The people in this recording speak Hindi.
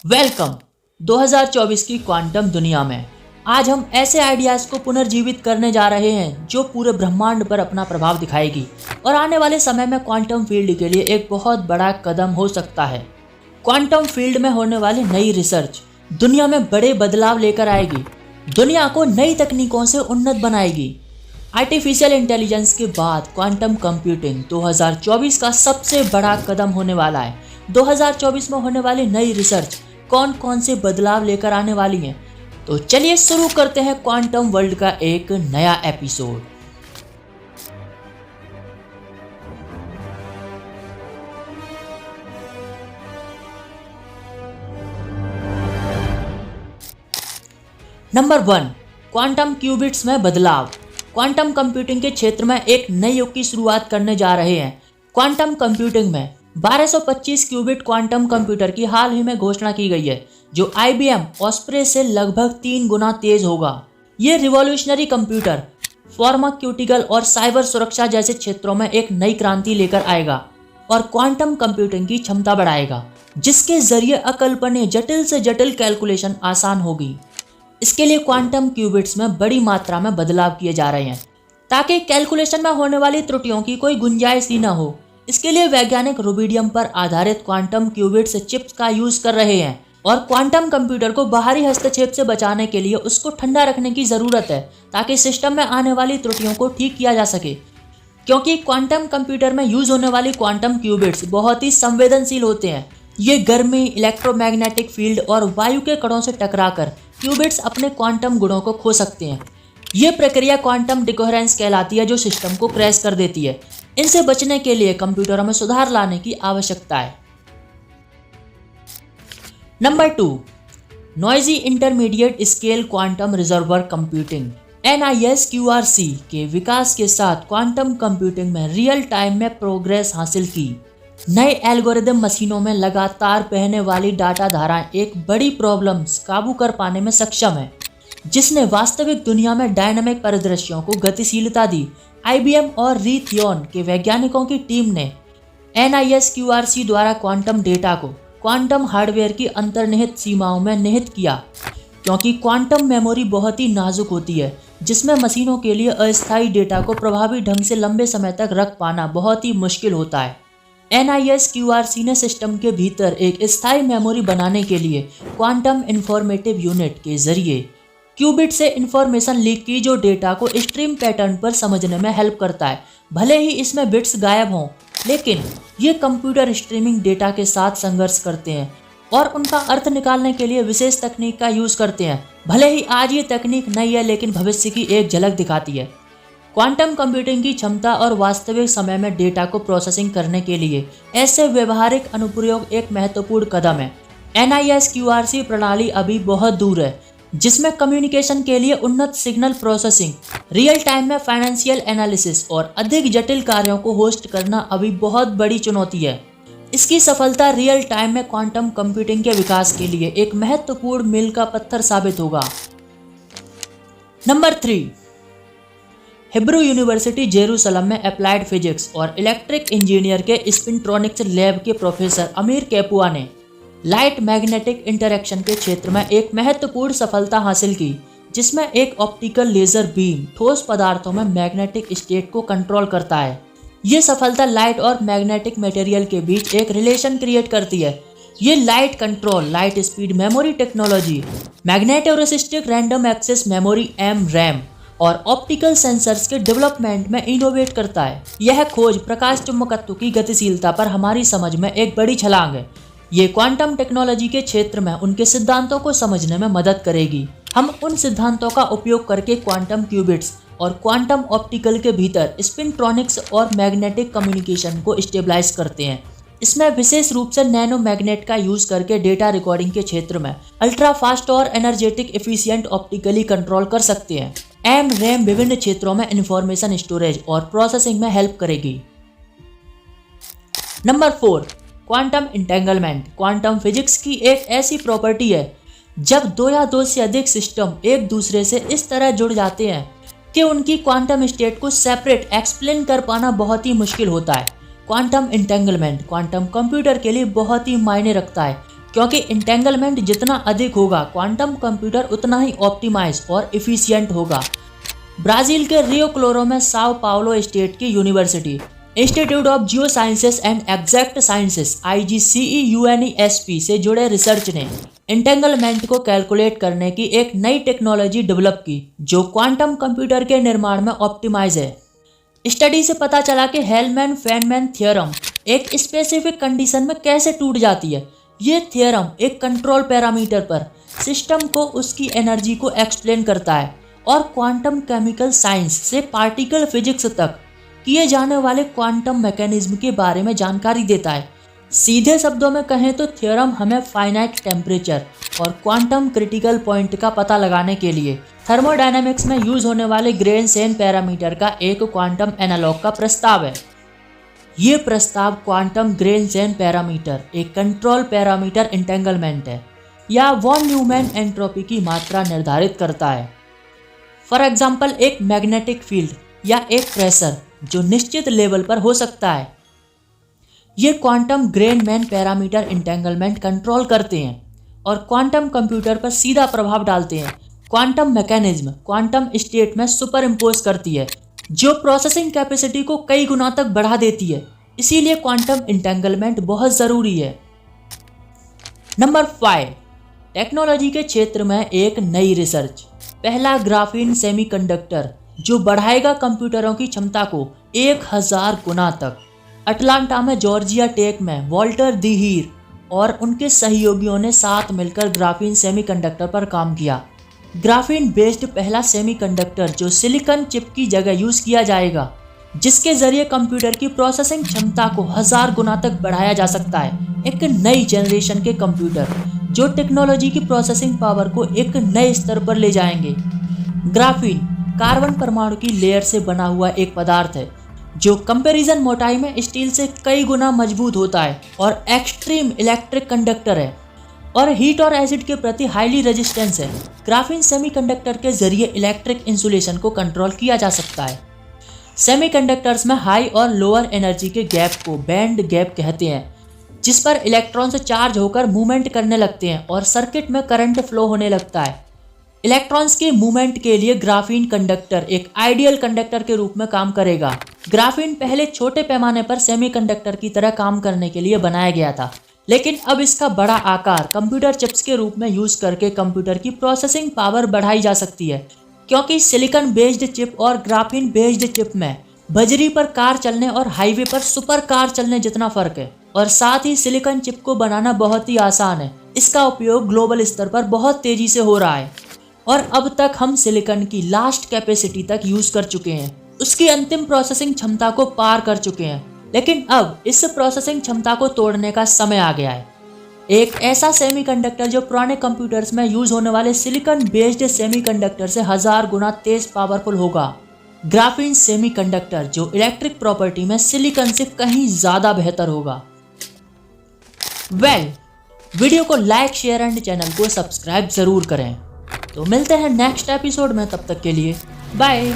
वेलकम 2024 की क्वांटम दुनिया में। आज हम ऐसे आइडियाज को पुनर्जीवित करने जा रहे हैं जो पूरे ब्रह्मांड पर अपना प्रभाव दिखाएगी और आने वाले समय में क्वांटम फील्ड के लिए एक बहुत बड़ा कदम हो सकता है। क्वांटम फील्ड में होने वाली नई रिसर्च दुनिया में बड़े बदलाव लेकर आएगी, दुनिया को नई तकनीकों से उन्नत बनाएगी। आर्टिफिशियल इंटेलिजेंस के बाद क्वांटम कंप्यूटिंग 2024 का सबसे बड़ा कदम होने वाला है। 2024 में होने वाली नई रिसर्च कौन कौन से बदलाव लेकर आने वाली हैं, तो चलिए शुरू करते हैं क्वांटम वर्ल्ड का एक नया एपिसोड। नंबर 1, क्वांटम क्यूबिट्स में बदलाव। क्वांटम कंप्यूटिंग के क्षेत्र में एक नई युग की शुरुआत करने जा रहे हैं। क्वांटम कंप्यूटिंग में 1225 क्यूबिट क्वांटम कंप्यूटर की हाल ही में घोषणा की गई है, जो IBM ऑस्प्रे से लगभग 3 गुना तेज होगा। ये रिवॉल्यूशनरी कंप्यूटर फार्मास्यूटिकल और साइबर सुरक्षा जैसे क्षेत्रों में एक नई क्रांति लेकर आएगा और क्वांटम कंप्यूटिंग की क्षमता बढ़ाएगा, जिसके जरिए अकल्पनीय जटिल से जटिल कैलकुलेशन आसान होगी। इसके लिए क्वांटम क्यूबिट्स में बड़ी मात्रा में बदलाव किए जा रहे हैं ताकि कैलकुलेशन में होने वाली त्रुटियों की कोई गुंजाइश ही न हो। इसके लिए वैज्ञानिक रुबिडियम पर आधारित क्वांटम क्यूबिट्स चिप्स का यूज कर रहे हैं और क्वांटम कंप्यूटर को बाहरी हस्तक्षेप से बचाने के लिए उसको ठंडा रखने की जरूरत है ताकि सिस्टम में आने वाली त्रुटियों को ठीक किया जा सके। क्योंकि क्वांटम कंप्यूटर में यूज होने वाली क्वांटम क्यूबिट्स बहुत ही संवेदनशील होते हैं। ये गर्मी, इलेक्ट्रोमैग्नेटिक फील्ड और वायु के कणों से टकराकर क्यूबिट्स अपने क्वांटम गुणों को खो सकते हैं। ये प्रक्रिया क्वांटम डिकोहेरेंस कहलाती है, जो सिस्टम को क्रैश कर देती है। इनसे बचने के लिए कंप्यूटरों में सुधार लाने की आवश्यकता है। Number 2, noisy intermediate scale quantum reservoir computing NISQRC के विकास के साथ क्वांटम कंप्यूटिंग में रियल टाइम में प्रोग्रेस हासिल की। नए एल्गोरिदम मशीनों में लगातार बहने वाली डाटा धाराएं एक बड़ी प्रॉब्लम्स काबू कर पाने में सक्षम है, जिसने वास्तविक दुनिया में डायनामिक परिदृश्यों को गतिशीलता दी। IBM और रीथियोन के वैज्ञानिकों की टीम ने NISQRC द्वारा क्वांटम डेटा को क्वांटम हार्डवेयर की अंतर्निहित सीमाओं में निहित किया, क्योंकि क्वांटम मेमोरी बहुत ही नाजुक होती है, जिसमें मशीनों के लिए अस्थायी डेटा को प्रभावी ढंग से लंबे समय तक रख पाना बहुत ही मुश्किल होता है। NISQRC ने सिस्टम के भीतर एक स्थायी मेमोरी बनाने के लिए क्वांटम इंफॉर्मेटिव यूनिट के जरिए क्यूबिट से इंफॉर्मेशन लीक की, जो डेटा को स्ट्रीम पैटर्न पर समझने में हेल्प करता है। भले ही इसमें बिट्स गायब हों, लेकिन ये कंप्यूटर स्ट्रीमिंग डेटा के साथ संघर्ष करते हैं और उनका अर्थ निकालने के लिए विशेष तकनीक का यूज करते हैं। भले ही आज ये तकनीक नई है, लेकिन भविष्य की एक झलक दिखाती है। क्वांटम कंप्यूटिंग की क्षमता और वास्तविक समय में डेटा को प्रोसेसिंग करने के लिए ऐसे व्यवहारिक अनुप्रयोग एक महत्वपूर्ण कदम है। NISQRC प्रणाली अभी बहुत दूर है, जिसमें कम्युनिकेशन के लिए उन्नत सिग्नल प्रोसेसिंग, रियल टाइम में फाइनेंशियल एनालिसिस और अधिक जटिल कार्यों को होस्ट करना अभी बहुत बड़ी चुनौती है। इसकी सफलता रियल टाइम में क्वांटम कंप्यूटिंग के विकास के लिए एक महत्वपूर्ण मील का पत्थर साबित होगा। नंबर 3, हिब्रू यूनिवर्सिटी जेरूसलम में अप्लाइड फिजिक्स और इलेक्ट्रिक इंजीनियर के स्पिनट्रॉनिक्स लैब के प्रोफेसर अमीर कैपुआ ने लाइट मैग्नेटिक इंटरेक्शन के क्षेत्र में एक महत्वपूर्ण सफलता हासिल की, जिसमें एक ऑप्टिकल लेजर बीम ठोस पदार्थों में मैग्नेटिक स्टेट को कंट्रोल करता है। ये सफलता लाइट और मैग्नेटिक मटेरियल के बीच एक रिलेशन क्रिएट करती है। ये light control, light speed memory technology, magnetoresistive random access memory MRAM और ऑप्टिकल सेंसर्स के डेवलपमेंट में इनोवेट करता है। यह खोज प्रकाश चुंबकत्व की गतिशीलता पर हमारी समझ में एक बड़ी छलांग है। ये क्वांटम टेक्नोलॉजी के क्षेत्र में उनके सिद्धांतों को समझने में मदद करेगी। हम उन सिद्धांतों का उपयोग करके क्वांटम क्यूबिट्स और क्वांटम ऑप्टिकल के भीतर स्पिनट्रॉनिक्स और मैग्नेटिक कम्युनिकेशन को स्टेबलाइज करते हैं। इसमें विशेष रूप से नैनो मैग्नेट का यूज करके डेटा रिकॉर्डिंग के क्षेत्र में अल्ट्रा फास्ट और एनर्जेटिक एफिशिएंट ऑप्टिकली कंट्रोल कर सकते हैं। MRAM विभिन्न क्षेत्रों में इंफॉर्मेशन स्टोरेज और प्रोसेसिंग में हेल्प करेगी। Number 4, quantum entanglement quantum physics की एक ऐसी प्रॉपर्टी है जब दो या दो से अधिक सिस्टम एक दूसरे से इस तरह जुड़ जाते हैं कि उनकी क्वांटम स्टेट को सेपरेट एक्सप्लेन कर पाना बहुत ही मुश्किल होता है। क्वांटम इंटेंगलमेंट क्वांटम कंप्यूटर के लिए बहुत ही मायने रखता है, क्योंकि इंटेंगलमेंट जितना अधिक होगा क्वांटम कंप्यूटर उतना ही ऑप्टिमाइज और इफिशियंट होगा। ब्राजील के रियो क्लोरो में साओ पाउलो स्टेट की university institute of Jio sciences and exact sciences IGCEUNESP से जुड़े रिसर्च ने इंटेंगलमेंट को कैलकुलेट करने की एक नई टेक्नोलॉजी डेवलप की जो क्वांटम कंप्यूटर के निर्माण में ऑप्टिमाइज है। स्टडी से पता चला कि हेल्मन-फेनमैन थ्योरम एक स्पेसिफिक कंडीशन में कैसे टूट जाती है। ये थ्योरम एक कंट्रोल पैरामीटर पर सिस्टम को उसकी एनर्जी को एक्सप्लेन करता है और क्वांटम केमिकल साइंस से पार्टिकल फिजिक्स तक किए जाने वाले क्वांटम मैकेनिज्म के बारे में जानकारी देता है। सीधे शब्दों में कहें तो थ्योरम हमें फाइनाइट टेम्परेचर और क्वांटम क्रिटिकल पॉइंट का पता लगाने के लिए थर्मोडायनामिक्स में यूज होने वाले ग्रेन-सेन पैरामीटर का एक क्वांटम एनालॉग का प्रस्ताव है। ये प्रस्ताव क्वांटम ग्रेन-सेन पैरामीटर एक कंट्रोल पैरामीटर इंटेंगलमेंट है या वॉन न्यूमैन एंट्रोपी की मात्रा निर्धारित करता है। फॉर एग्जाम्पल एक मैग्नेटिक फील्ड या एक प्रेशर जो निश्चित लेवल पर हो सकता है। ये quantum grain-man parameter entanglement control करते हैं और क्वांटम कंप्यूटर पर सीधा प्रभाव डालते हैं। क्वांटम मैकेनिज्म क्वांटम स्टेट में सुपर इम्पोज करती है जो प्रोसेसिंग कैपेसिटी को कई गुना तक बढ़ा देती है। इसीलिए क्वांटम इंटेंगलमेंट बहुत ज़रूरी है। नंबर 5, टेक्नोलॉजी के क्षेत्र में एक नई रिसर्च। पहला ग्राफीन सेमीकंडक्टर जो बढ़ाएगा कंप्यूटरों की क्षमता को 1000 गुना तक। अटलांटा में जॉर्जिया टेक में वॉल्टर दी हीर और उनके सहयोगियों ने साथ मिलकर ग्राफीन सेमीकंडक्टर पर काम किया। ग्राफीन बेस्ड पहला सेमीकंडक्टर जो सिलिकॉन चिप की जगह यूज किया जाएगा, जिसके जरिए कंप्यूटर की प्रोसेसिंग क्षमता को 1000 गुना तक बढ़ाया जा सकता है। एक नई जनरेशन के कंप्यूटर जो टेक्नोलॉजी की प्रोसेसिंग पावर को एक नए स्तर पर ले जाएंगे। ग्राफीन कार्बन परमाणु की लेयर से बना हुआ एक पदार्थ है जो कंपैरिजन मोटाई में स्टील से कई गुना मजबूत होता है और एक्सट्रीम इलेक्ट्रिक कंडक्टर है और हीट और एसिड के प्रति हाईली रेजिस्टेंस है। ग्राफीन सेमीकंडक्टर के जरिए इलेक्ट्रिक इंसुलेशन को कंट्रोल किया जा सकता है। सेमीकंडक्टर्स में हाई और लोअर एनर्जी के गैप को बैंड गैप कहते हैं, जिस पर इलेक्ट्रॉन्स चार्ज होकर मूवमेंट करने लगते हैं और सर्किट में करंट फ्लो होने लगता है। इलेक्ट्रॉन्स के मूवमेंट के लिए ग्राफीन कंडक्टर एक आइडियल कंडक्टर के रूप में काम करेगा। ग्राफीन पहले छोटे पैमाने पर सेमीकंडक्टर की तरह काम करने के लिए बनाया गया था, लेकिन अब इसका बड़ा आकार कंप्यूटर चिप्स के रूप में यूज करके कंप्यूटर की प्रोसेसिंग पावर बढ़ाई जा सकती है, क्योंकि सिलिकॉन बेस्ड चिप और ग्राफीन बेस्ड चिप में बजरी पर कार चलने और हाईवे पर सुपर कार चलने जितना फर्क है और साथ ही सिलिकॉन चिप को बनाना बहुत ही आसान है। इसका उपयोग ग्लोबल स्तर पर बहुत तेजी से हो रहा है और अब तक हम सिलिकॉन की लास्ट कैपेसिटी तक यूज कर चुके हैं, उसकी अंतिम प्रोसेसिंग क्षमता को पार कर चुके हैं, लेकिन अब इस प्रोसेसिंग क्षमता को तोड़ने का समय आ गया है। एक ऐसा सेमीकंडक्टर जो पुराने कंप्यूटर्स में यूज होने वाले सिलिकॉन बेस्ड सेमीकंडक्टर से 1000 गुना तेज पावरफुल होगा। ग्राफीन सेमीकंडक्टर जो इलेक्ट्रिक प्रॉपर्टी में सिलिकॉन से कहीं ज्यादा बेहतर होगा। वीडियो को लाइक शेयर एंड चैनल को सब्सक्राइब जरूर करें। तो मिलते हैं नेक्स्ट एपिसोड में, तब तक के लिए बाय।